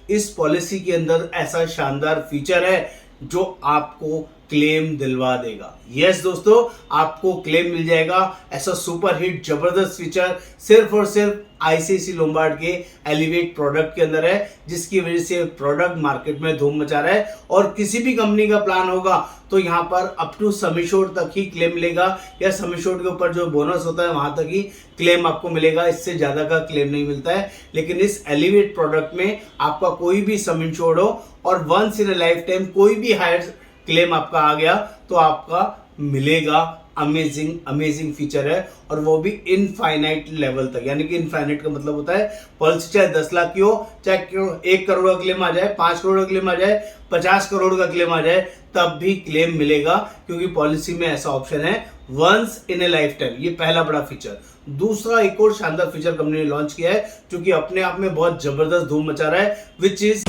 इस पॉलिसी के अंदर ऐसा शानदार फीचर है जो आपको क्लेम दिलवा देगा। यस दोस्तों, आपको क्लेम मिल जाएगा। ऐसा सुपर हिट जबरदस्त फीचर सिर्फ और सिर्फ आईसीआईसीआई लोम्बार्ड के एलिवेट प्रोडक्ट के अंदर है, जिसकी वजह से प्रोडक्ट मार्केट में धूम मचा रहा है। और किसी भी कंपनी का प्लान होगा तो यहाँ पर अप टू सम एश्योर्ड तक ही क्लेम मिलेगा, या सम एश्योर्ड के ऊपर जो बोनस होता है वहां तक ही क्लेम आपको मिलेगा, इससे ज्यादा का क्लेम नहीं मिलता है। लेकिन इस एलिवेट प्रोडक्ट में आपका कोई भी सम एश्योर्ड हो और वंस इन लाइफ टाइम कोई भी हायर क्लेम आपका आ गया तो आपका मिलेगा। अमेजिंग फीचर है, और वो भी इनफाइनाइट लेवल तक। यानी कि इनफाइनाइट का मतलब होता है पॉलिसी चाहे 10 लाख की हो, चाहे 1 करोड़ का क्लेम आ जाए, 5 करोड़ का क्लेम आ जाए, 50 करोड़ का क्लेम आ जाए, तब भी क्लेम मिलेगा, क्योंकि पॉलिसी में ऐसा ऑप्शन है once in a lifetime. ये पहला बड़ा फीचर। दूसरा एक और शानदार फीचर कंपनी ने लॉन्च किया है, जो कि अपने आप में बहुत जबरदस्त धूम मचा रहा है, विच इज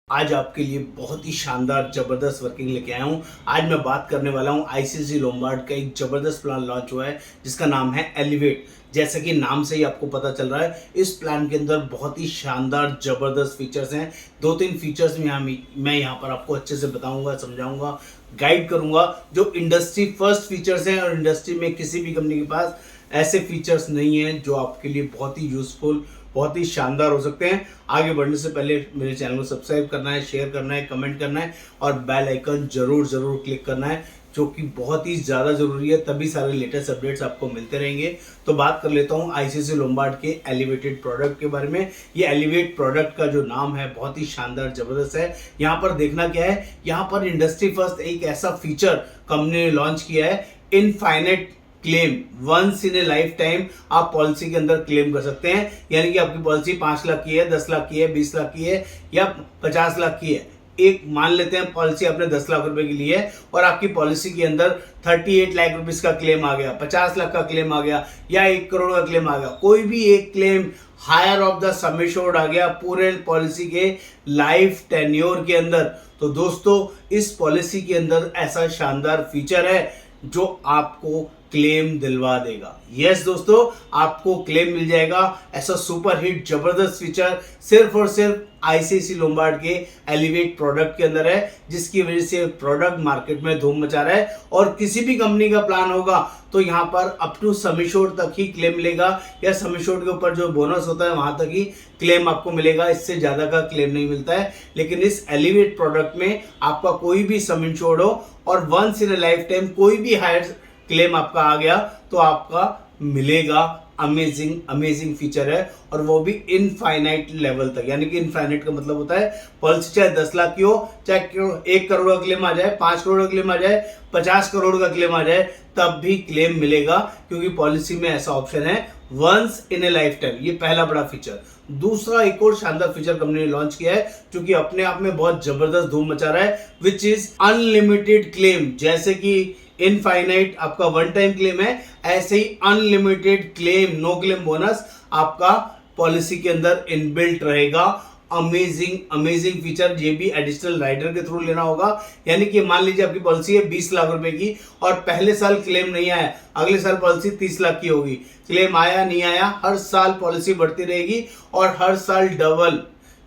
आज आपके लिए बहुत ही शानदार जबरदस्त वर्किंग लेके आया हूं। आज मैं बात करने वाला हूं आईसीआईसीआई लोम्बार्ड का एक जबरदस्त प्लान लॉन्च हुआ है, जिसका नाम है एलिवेट। जैसा कि नाम से ही आपको पता चल रहा है, इस प्लान के अंदर बहुत ही शानदार जबरदस्त फीचर्स हैं। 2-3 फीचर्स मैं यहाँ पर आपको अच्छे से बताऊंगा, समझाऊंगा, गाइड करूंगा, जो इंडस्ट्री फर्स्ट फीचर्स हैं, और इंडस्ट्री में किसी भी कंपनी के पास ऐसे फीचर्स नहीं हैं, जो आपके लिए बहुत ही यूजफुल, बहुत ही शानदार हो सकते हैं। आगे बढ़ने से पहले मेरे चैनल को सब्सक्राइब करना है, शेयर करना है, कमेंट करना है, और बेल आइकन जरूर क्लिक करना है, जो कि बहुत ही ज़्यादा ज़रूरी है। तभी सारे लेटेस्ट अपडेट्स आपको मिलते रहेंगे। तो बात कर लेता हूँ आईसीआईसीआई लोम्बार्ड के एलिवेटेड प्रोडक्ट के बारे में। ये एलिवेट प्रोडक्ट का जो नाम है बहुत ही शानदार जबरदस्त है। यहाँ पर देखना क्या है, यहाँ पर इंडस्ट्री फर्स्ट एक ऐसा फीचर कंपनी ने लॉन्च किया है, infinite claim. Once in a lifetime आप पॉलिसी के अंदर क्लेम कर सकते हैं। यानी कि आपकी पॉलिसी 5 लाख की है, 10 लाख की है, 20 लाख की है, या 50 लाख की है। एक मान लेते हैं पॉलिसी आपने 10 लाख रुपए की ली है, और आपकी पॉलिसी के अंदर 38 लाख रुपीस का क्लेम आ गया, 50 लाख का क्लेम आ गया, या 1 करोड़ का क्लेम आ गया। कोई भी एक claim higher of the sum assured आ गया पूरे पॉलिसी के लाइफ टेन्योर के अंदर, तो दोस्तों इस पॉलिसी के अंदर ऐसा शानदार फीचर है जो आपको क्लेम दिलवा देगा। यस दोस्तों, आपको क्लेम मिल जाएगा। ऐसा सुपर हिट जबरदस्त फीचर सिर्फ और सिर्फ आईसीआईसीआई लोम्बार्ड के एलिवेट प्रोडक्ट के अंदर है, जिसकी वजह से प्रोडक्ट मार्केट में धूम मचा रहा है। और किसी भी कंपनी का प्लान होगा तो यहाँ पर अप टू सम एश्योर्ड तक ही क्लेम मिलेगा, या सम एश्योर्ड के ऊपर जो बोनस होता है वहां तक ही क्लेम आपको मिलेगा, इससे ज्यादा का क्लेम नहीं मिलता है। लेकिन इस एलिवेट प्रोडक्ट में आपका कोई भी सम एश्योर्ड हो और once in a lifetime कोई भी हायर क्लेम आपका आ गया तो आपका मिलेगा। अमेजिंग फीचर है, और वो भी इनफाइनाइट लेवल तक। यानी कि इनफाइनाइट का मतलब होता है पॉलिसी चाहे 10 लाख की हो, चाहे 1 करोड़ का क्लेम आ जाए, 5 करोड़ का क्लेम आ जाए, 50 करोड़ का क्लेम आ जाए, तब भी क्लेम मिलेगा, क्योंकि पॉलिसी में ऐसा ऑप्शन है once in a lifetime. ये पहला बड़ा फीचर। दूसरा एक और शानदार फीचर कंपनी ने लॉन्च किया है, जो कि अपने आप में बहुत जबरदस्त धूम मचा रहा है, विच इज अनलिमिटेड क्लेम। जैसे कि इनफाइनाइट आपका वन टाइम क्लेम है, ऐसे ही unlimited claim, no claim bonus आपका पॉलिसी के अंदर इनबिल्ट रहेगा। Amazing feature. ये भी एडिशनल राइडर के थ्रू लेना होगा। यानी कि मान लीजिए आपकी पॉलिसी है 20 लाख रुपए की, और पहले साल क्लेम नहीं आया, अगले साल पॉलिसी 30 लाख की होगी। क्लेम आया नहीं आया, हर साल पॉलिसी बढ़ती रहेगी, और हर साल डबल,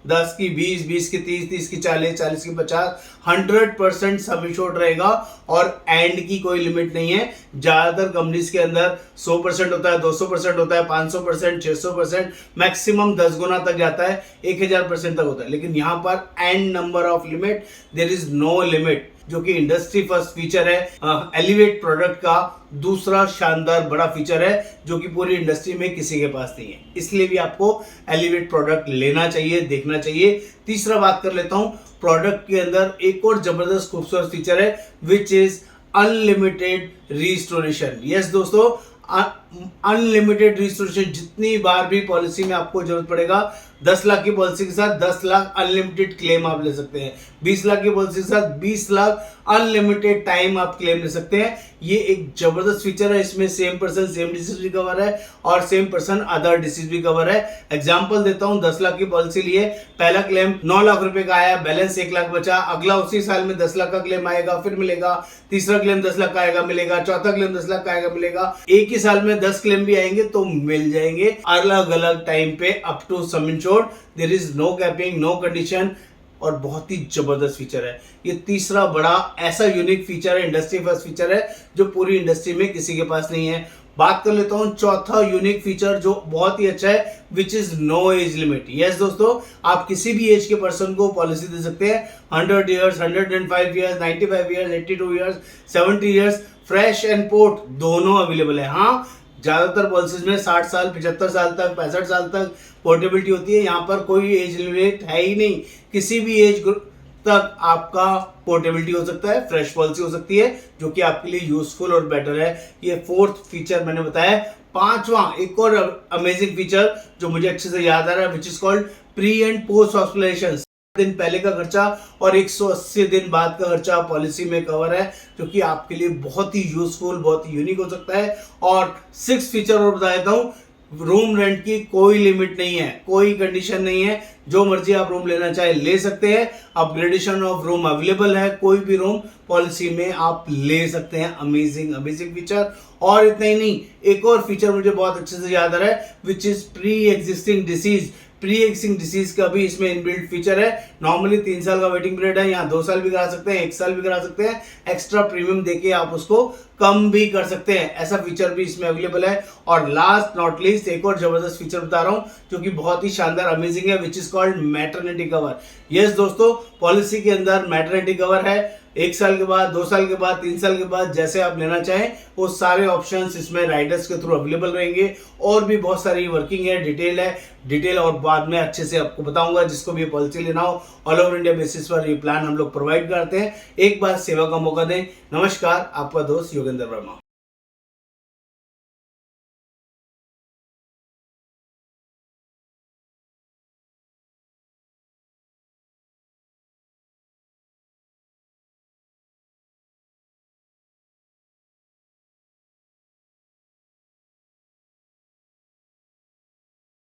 10 की 20, 20 की 30, 30 की 40, 40 की 50, 100% सम एश्योर्ड रहेगा, और एंड की कोई लिमिट नहीं है। ज्यादातर कंपनीज के अंदर 100% होता है, 200% होता है, 500%, 600%, मैक्सिमम 10 गुना तक जाता है, 1000% तक होता है। लेकिन यहाँ पर and number of limit, there is no limit, जो कि इंडस्ट्री फर्स्ट फीचर है एलिवेट प्रोडक्ट का। दूसरा शानदार बड़ा फीचर है, जो कि पूरी इंडस्ट्री में किसी के पास नहीं है। इसलिए भी आपको एलिवेट प्रोडक्ट लेना चाहिए, देखना चाहिए। तीसरा बात कर लेता हूं, प्रोडक्ट के अंदर एक और जबरदस्त खूबसूरत फीचर है, which is unlimited restoration. Yes दोस्तों, अनलिमिटेड रिस्टोरेशन, जितनी बार भी पॉलिसी में आपको जरूरत पड़ेगा। 10 लाख की पॉलिसी के साथ 10 लाख अनलिमिटेड क्लेम आप ले सकते हैं। 20 लाख की पॉलिसी के साथ 20 लाख अनलिमिटेड टाइम आप क्लेम ले सकते हैं। ये एक जबरदस्त फीचर है। इसमें सेम पर्सन सेम डिसीज भी कवर है और सेम पर्सन अदर डिसीज भी कवर है। एग्जांपल देता हूं, 10 लाख की पॉलिसी लिए, पहला क्लेम 9 लाख रुपए का आया, बैलेंस 1 लाख बचा, अगला उसी साल में 10 लाख का क्लेम आएगा, फिर मिलेगा। तीसरा क्लेम 10 लाख का आएगा, मिलेगा। चौथा क्लेम 10 लाख का आएगा, मिलेगा। एक ही साल में 10 क्लेम भी आएंगे तो मिल जाएंगे अलग अलग टाइम पे, up to sum insured. There is no capping, no condition, और बहुत ही जबरदस्त फीचर है। ये तीसरा बड़ा ऐसा यूनिक फीचर है, इंडस्ट्री फर्स्ट फीचर है, जो पूरी इंडस्ट्री में किसी के पास नहीं है। बात कर लेता हूं चौथा यूनिक फीचर जो बहुत ही अच्छा है, which is no age limit. Yes दोस्तों, आप किसी भी एज के पर्सन को पॉलिसी दे सकते हैं। 100 years, 105 years, 95 years, 82 years, 70 years, fresh and port दोनों अवेलेबल है। हाँ, ज्यादातर पॉलिसीज में 60 साल, 75 साल तक, 65 साल तक पोर्टेबिलिटी होती है। यहाँ पर कोई एज लिमिट है ही नहीं, किसी भी एज ग्रुप तक आपका पोर्टेबिलिटी हो सकता है, फ्रेश पॉलिसी हो सकती है, जो कि आपके लिए यूजफुल और बेटर है। ये फोर्थ फीचर मैंने बताया। पांचवा एक और अमेजिंग फीचर जो मुझे अच्छे से याद आ रहा है, which is called pre and post hospitalisation. दिन पहले का खर्चा और 180 दिन बाद का खर्चा पॉलिसी में कवर है, जो कि आपके लिए बहुत ही यूजफुल, बहुत ही यूनिक हो सकता है। और 6 फीचर और बता देता हूं, रूम रेंट की कोई लिमिट नहीं है, कोई कंडीशन नहीं है, जो मर्जी आप रूम लेना चाहे ले सकते हैं। अपग्रेडेशन ऑफ रूम अवेलेबल है, कोई भी रूम पॉलिसी में आप ले सकते हैं। Amazing amazing feature. और इतना ही नहीं, एक और फीचर मुझे बहुत अच्छे से याद आ रहा है, which is pre existing disease. Pre existing disease का भी इसमें इनबिल्ट फीचर है। नॉर्मली 3 साल का वेटिंग पीरियड है, यहाँ 2 साल भी करा सकते हैं, 1 साल भी करा सकते हैं। एक्स्ट्रा प्रीमियम देके आप उसको कम भी कर सकते हैं, ऐसा फीचर भी इसमें अवेलेबल है। और लास्ट नॉट लीस्ट एक और जबरदस्त फीचर बता रहा हूं, जो कि बहुत ही शानदार अमेजिंग है, which is called maternity cover. Yes दोस्तों, पॉलिसी के अंदर मैटरनिटी कवर है। 1 साल के बाद, 2 साल के बाद, 3 साल के बाद, जैसे आप लेना चाहें वो सारे ऑप्शंस इसमें राइडर्स के थ्रू अवेलेबल रहेंगे। और भी बहुत सारी वर्किंग है, डिटेल और बाद में अच्छे से आपको बताऊंगा। जिसको भी पॉलिसी लेना हो, ऑल ओवर इंडिया बेसिस पर ये प्लान हम लोग प्रोवाइड करते हैं। एक बार सेवा का मौका दें। नमस्कार, आपका दोस्त योगेंद्र वर्मा।